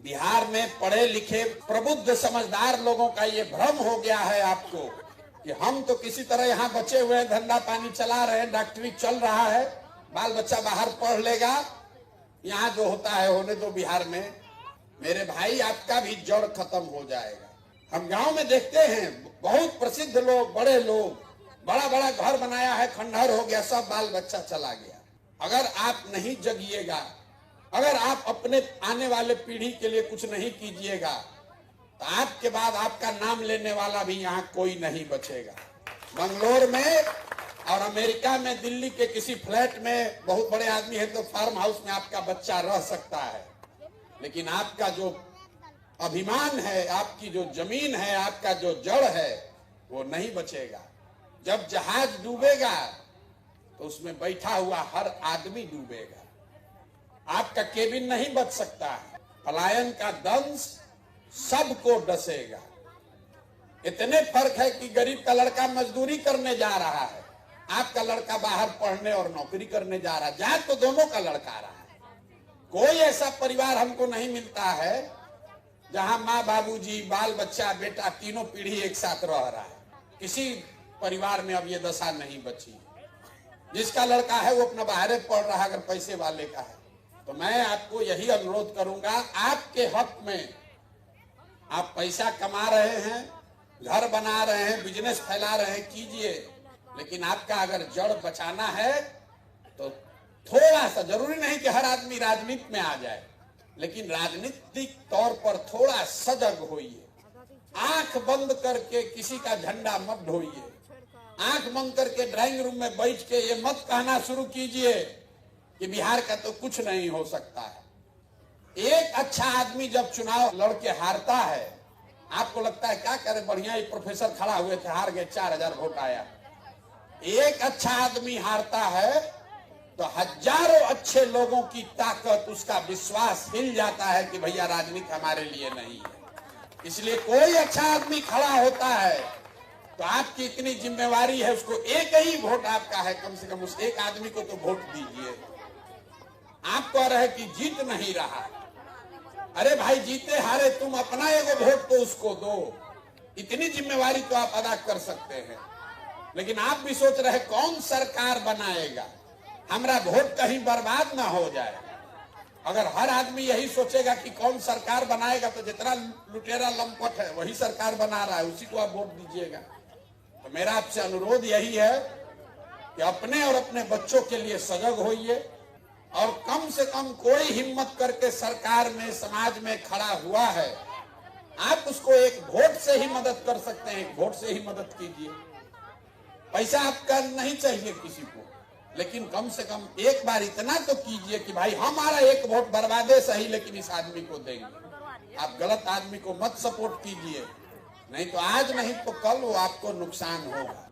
बिहार में पढ़े लिखे प्रबुद्ध समझदार लोगों का ये भ्रम हो गया है आपको कि हम तो किसी तरह यहाँ बचे हुए हैं, धंधा पानी चला रहे हैं, डॉक्टरी चल रहा है, बाल बच्चा बाहर पढ़ लेगा, यहाँ जो होता है होने दो बिहार में। मेरे भाई, आपका भी जड़ खत्म हो जाएगा। हम गांव में देखते हैं बहुत प्रसिद्ध लोग, बड़े लोग, बड़ा बड़ा घर बनाया है, खंडहर हो गया, सब बाल बच्चा चला गया। अगर आप नहीं जगिएगा, अगर आप अपने आने वाले पीढ़ी के लिए कुछ नहीं कीजिएगा तो आपके बाद आपका नाम लेने वाला भी यहाँ कोई नहीं बचेगा। बंगलोर में और अमेरिका में, दिल्ली के किसी फ्लैट में बहुत बड़े आदमी है तो फार्म हाउस में आपका बच्चा रह सकता है, लेकिन आपका जो अभिमान है, आपकी जो जमीन है, आपका जो जड़ है, वो नहीं बचेगा। जब जहाज डूबेगा तो उसमें बैठा हुआ हर आदमी डूबेगा, आपका केबिन नहीं बच सकता है। पलायन का दंश सबको डसेगा। इतने फर्क है कि गरीब का लड़का मजदूरी करने जा रहा है, आपका लड़का बाहर पढ़ने और नौकरी करने जा रहा है। जा तो दोनों का लड़का रहा है। कोई ऐसा परिवार हमको नहीं मिलता है जहां माँ बाबूजी, बाल बच्चा, बेटा तीनों पीढ़ी एक साथ रह रहा है। किसी परिवार में अब ये दशा नहीं बची। जिसका लड़का है वो अपना बाहर पढ़ रहा है, अगर पैसे वाले का है। तो मैं आपको यही अनुरोध करूंगा, आपके हक में आप पैसा कमा रहे हैं, घर बना रहे हैं, बिजनेस फैला रहे हैं, कीजिए, लेकिन आपका अगर जड़ बचाना है तो थोड़ा सा, जरूरी नहीं कि हर आदमी राजनीति में आ जाए, लेकिन राजनीतिक तौर पर थोड़ा सजग होइए। आंख बंद करके किसी का झंडा मत ढोइए। आंख बंद करके ड्राइंग रूम में बैठ के ये मत कहना शुरू कीजिए कि बिहार का तो कुछ नहीं हो सकता है। एक अच्छा आदमी जब चुनाव लड़के हारता है, आपको लगता है क्या करे, बढ़िया ही प्रोफेसर खड़ा हुए थे, हार गए, 4000 वोट आया। एक अच्छा आदमी हारता है तो हजारों अच्छे लोगों की ताकत, उसका विश्वास हिल जाता है कि भैया राजनीति हमारे लिए नहीं है। इसलिए कोई अच्छा आदमी खड़ा होता है तो आपकी इतनी जिम्मेवारी है, उसको एक ही वोट आपका है, कम से कम उस एक आदमी को तो वोट दीजिए। आप कह रहे कि जीत नहीं रहा, अरे भाई जीते हारे तुम अपना एगो वोट तो उसको दो। इतनी जिम्मेवारी तो आप अदा कर सकते हैं। लेकिन आप भी सोच रहे कौन सरकार बनाएगा, हमारा वोट कहीं बर्बाद ना हो जाए। अगर हर आदमी यही सोचेगा कि कौन सरकार बनाएगा तो जितना लुटेरा लंपट है वही सरकार बना रहा है, उसी को आप वोट दीजिएगा। तो मेरा आपसे अनुरोध यही है कि अपने और अपने बच्चों के लिए सजग होइए और कम से कम कोई हिम्मत करके सरकार में, समाज में खड़ा हुआ है, आप उसको एक वोट से ही मदद कर सकते हैं, एक वोट से ही मदद कीजिए। पैसा आपका नहीं चाहिए किसी को, लेकिन कम से कम एक बार इतना तो कीजिए कि भाई हमारा एक वोट बर्बादे सही, लेकिन इस आदमी को देंगे। आप गलत आदमी को मत सपोर्ट कीजिए, नहीं तो आज नहीं तो कल वो आपको नुकसान होगा।